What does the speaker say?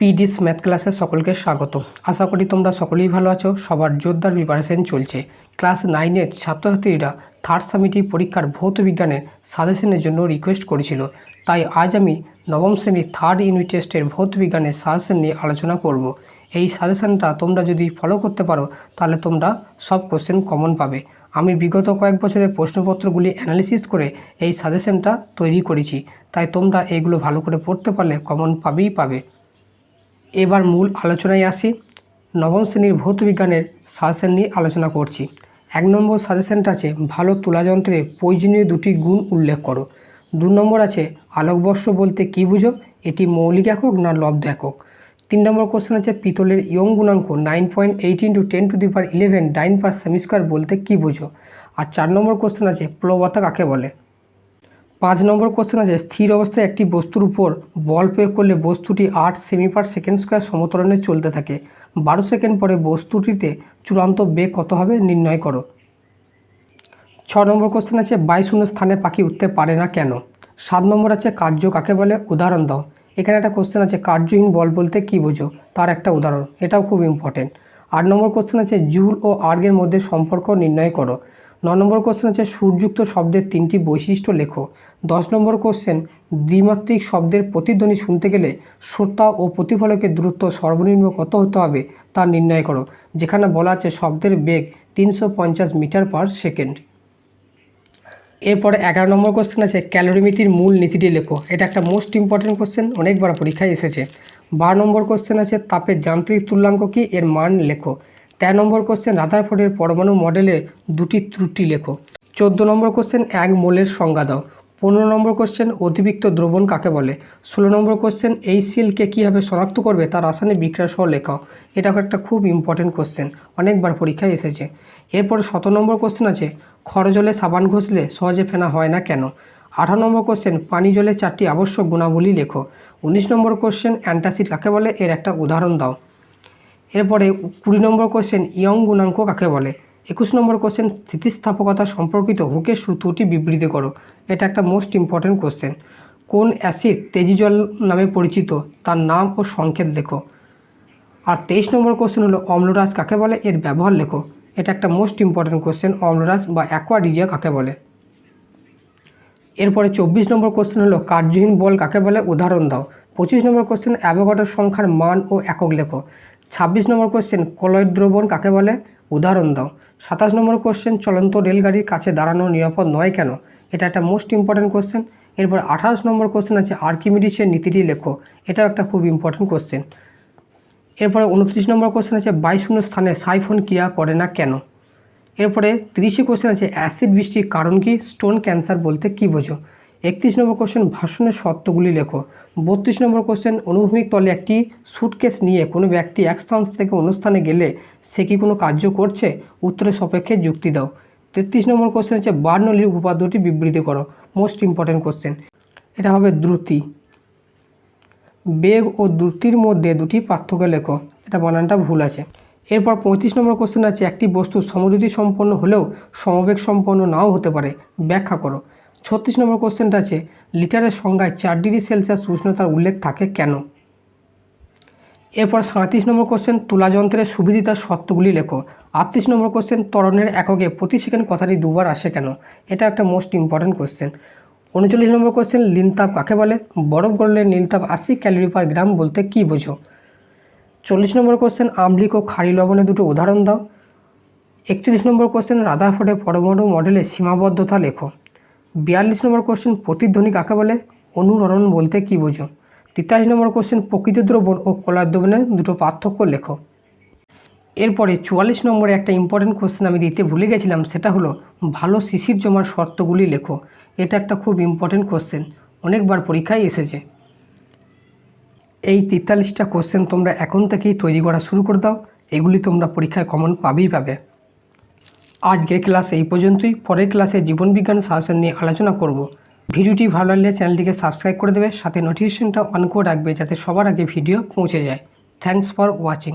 পিডিস math ক্লাসে সকলকে স্বাগত। আশা করি তোমরা সকলেই ভালো আছো। সবার জোরদার প্রিপারেশন চলছে। ক্লাস 9-এর ছাত্রছাত্রীরা থার্ড সামিটিভ পরীক্ষার ভৌত বিজ্ঞানের সাজেশনের জন্য রিকোয়েস্ট করেছিল, তাই আজ আমি নবম শ্রেণীর থার্ড ইউনিট টেস্টের ভৌত বিজ্ঞানের সাজেশন নিয়ে আলোচনা করব। এই সাজেশনটা তোমরা যদি ফলো করতে পারো তাহলে তোমরা সব কোশ্চেন কমন পাবে। আমি বিগত কয়েক বছরের প্রশ্নপত্রগুলি অ্যানালিসিস করে এই সাজেশনটা তৈরি করেছি, তাই তোমরা এইগুলো ভালো করে পড়তে পারলে কমন পাবে। এবার মূল আলোচনায় আসি। নবম শ্রেণীর ভৌত বিজ্ঞানের সাজেশন নিয়ে আলোচনা করছি। 1 নম্বর সাজেশনটা আছে ভালো তুলাযন্ত্রের প্রয়োজনীয় দুটি গুণ উল্লেখ করো। 2 নম্বর আছে আলোকবর্ষ বলতে কী বুঝো, এটি মৌলিক একক না লব্ধ একক। 3 নম্বর কোশ্চেন আছে পিতলের ইয়ং গুণাঙ্ক 9.8 × 10⁻11 ডাইন/সেমি স্কয়ার বলতে কী বুঝো। আর 4 নম্বর কোশ্চেন আছে প্লবতা কাকে বলে। 5 নম্বর কোশ্চেন আছে স্থির অবস্থায় একটি বস্তুর উপর বল প্রয়োগ করলে বস্তুটি 8 সেমি/সেকেন্ড স্কয়ার সমত্বরণে চলতে থাকে। 12 সেকেন্ড পরে বস্তুটিতে চূড়ান্ত বেগ কত হবে নির্ণয় করো। 6 নম্বর কোশ্চেন আছে বায়ুশূন্য স্থানে পাখি উঠতে পারে না কেন। 7 নম্বর আছে কার্য কাকে বলে, উদাহরণ দাও। এখানে একটা কোশ্চেন আছে কার্যহীন বল বলতে কী বোঝো, তার একটা উদাহরণ, এটাও খুব ইম্পর্টেন্ট। 8 নম্বর কোশ্চেন আছে জুল ও আর্গের মধ্যে সম্পর্ক নির্ণয় করো। 9 নম্বর কোশ্চেন আছে সুরযুক্ত শব্দের 3টি বৈশিষ্ট্য লেখো। 10 নম্বর কোশ্চেন দ্বিমাত্রিক শব্দের প্রতিধ্বনি শুনতে গেলে শ্রোতা ও প্রতিফলকের দূরত্ব সর্বনিম্ন কত হতে হবে তা নির্ণয় করো, যেখানে বলা আছে শব্দের বেগ 350 মিটার/সেকেন্ড। এরপরে 11 নম্বর কোশ্চেন আছে ক্যালোরিমিতির মূল নীতিটি লেখো। এটা একটা মোস্ট ইম্পর্টেন্ট কোশ্চেন, অনেকবার পরীক্ষায় এসেছে। 12 নম্বর কোশ্চেন আছে তাপের যান্ত্রিক তুল্যাঙ্ক কি, এর মান লেখো। 13 নম্বর কোশ্চেন রাদারফোর্ডের পরমাণু মডেলের দুটি ত্রুটি লেখো। 14 নম্বর কোশ্চেন 1 মোলের সংজ্ঞা দাও। 15 নম্বর কোশ্চেন অতিরিক্ত দ্রবণ কাকে বলে। 16 নম্বর কোশ্চেন HCl-কে কীভাবে শনাক্ত করবে তার রাসায়নিক বিক্রিয়া সহ লেখাও। এটা একটা খুব ইম্পর্টেন্ট কোশ্চেন, অনেকবার পরীক্ষায় এসেছে। এরপর 17 নম্বর কোশ্চেন আছে খর জলে সাবান ঘষলে সহজে ফেনা হয় না কেন। 18 নম্বর কোশ্চেন পানি জলের 4টি আবশ্যক গুণাবলী লেখো। 19 নম্বর কোশ্চেন অ্যান্টাসিড কাকে বলে, এর একটা উদাহরণ দাও। এরপরে 20 নম্বর কোশ্চেন ইয়ং গুণাঙ্ক কাকে বলে। 21 নম্বর কোশ্চেন স্থিতিস্থাপকতা সম্পর্কিত হুকের সূত্রটি বিবৃত করো। এটা একটা মোস্ট ইম্পর্টেন্ট কোশ্চেন। কোন অ্যাসিড তেজি জল নামে পরিচিত তার নাম ও সংকেত লেখো। আর 23 নম্বর কোশ্চেন হলো অম্লরাজ কাকে বলে, এর ব্যবহার লেখো। এটা একটা মোস্ট ইম্পর্টেন্ট কোশ্চেন, অম্লরাজ বা অ্যাকোয়ারিজিয়া কাকে বলে। এরপরে 24 নম্বর কোশ্চেন হলো কার্যহীন বল কাকে বলে, উদাহরণ দাও। 25 নম্বর কোশ্চেন অ্যাভোগাড্রো সংখ্যার মান ও একক লেখো। 26 নম্বর কোশ্চেন কলয়েড দ্রবণ কাকে বলে, উদাহরণ দাও। 27 নম্বর কোশ্চেন চলন্ত রেলগাড়ির কাছে দাঁড়ানো নিরাপদ নয় কেন, এটা একটা মোস্ট ইম্পর্টেন্ট কোশ্চেন। এরপর 28 নম্বর কোশ্চেন আছে আর্কিমিডিসের নীতিটি লেখো। এটাও একটা খুব ইম্পর্টেন্ট কোশ্চেন। এরপরে 29 নম্বর কোশ্চেন আছে বায়ুশূন্য স্থানে সাইফন ক্রিয়া করে না কেন। এরপরে 30 কোশ্চেন আছে অ্যাসিড বৃষ্টির কারণ কি, স্টোন ক্যান্সার বলতে কী বোঝো। 31 নম্বর কোশ্চেন ভাষণের শর্তগুলি লেখো। 32 নম্বর কোশ্চেন অনুভূমিক তলে একটি সুটকেস নিয়ে কোনো ব্যক্তি এক স্থান থেকে অন্য স্থানে গেলে সে কি কোনো কার্য করছে, উত্তরের সপক্ষে যুক্তি দাও। 33 নম্বর কোশ্চেন আছে বার্নৌলির উপপাদ্যটি বিবৃত করো। মোস্ট ইম্পর্টেন্ট কোশ্চেন, এটা হবে দ্রুতি। বেগ ও দ্রুতির মধ্যে দুটি পার্থক্য লেখো, এটা বানানটা ভুল আছে। এরপর 35 নম্বর কোশ্চেন আছে একটি বস্তু সমদ্রুতি সম্পন্ন হলেও সমবেগ সম্পন্ন নাও হতে পারে, ব্যাখ্যা করো। 36 নম্বর কোশ্চেনটা আছে লিটারের সংজ্ঞায় 4 ডিগ্রি সেলসিয়াস উষ্ণতার উল্লেখ থাকে কেন। এরপর 37 নম্বর কোশ্চেন তুলাযন্ত্রের সুবিদিতার শর্তগুলি লেখো। 38 নম্বর কোশ্চেন ত্বরণের এককে প্রতি সেকেন্ড কথাটি দুবার আসে কেন, এটা একটা মোস্ট ইম্পর্টেন্ট কোশ্চেন। 39 নম্বর কোশ্চেন নীলতাপ কাকে বলে, বরফ গললে নীলতাপ 80 ক্যালোরি/গ্রাম বলতে কী বোঝো। 40 নম্বর কোশ্চেন আম্লিক ও ক্ষারী লবণের দুটো উদাহরণ দাও। 41 নম্বর কোশ্চেন রাদারফোর্ডের পরমাণু মডেলের সীমাবদ্ধতা লেখো। 42 নম্বর কোশ্চেন প্রতিধ্বনি কাকে বলে, অনুরণন বলতে কী বোঝো। 43 নম্বর কোশ্চেন প্রকৃত দ্রবণ ও কলার দ্রবণের দুটো পার্থক্য লেখো। এরপরে 44 নম্বরে একটা ইম্পর্টেন্ট কোশ্চেন আমি দিতে ভুলে গেছিলাম, সেটা হলো ভালো শিশির জমার শর্তগুলি লেখো। এটা একটা খুব ইম্পর্টেন্ট কোশ্চেন, অনেকবার পরীক্ষায় এসেছে। এই 43টা কোশ্চেন তোমরা এখন থেকেই তৈরি করা শুরু করে দাও, এগুলি তোমরা পরীক্ষায় কমন পাবে। আজকের ক্লাস এই পর্যন্তই। পরের ক্লাসে জীবনবিজ্ঞান সাজেশন নিয়ে আলোচনা করব। ভিডিওটি ভালো লাগলে চ্যানেলটিকে সাবস্ক্রাইব করে দেবে, সাথে নোটিফিকেশনটা অন করে রাখবে যাতে সবার আগে ভিডিও পৌঁছে যায়। Thanks for watching.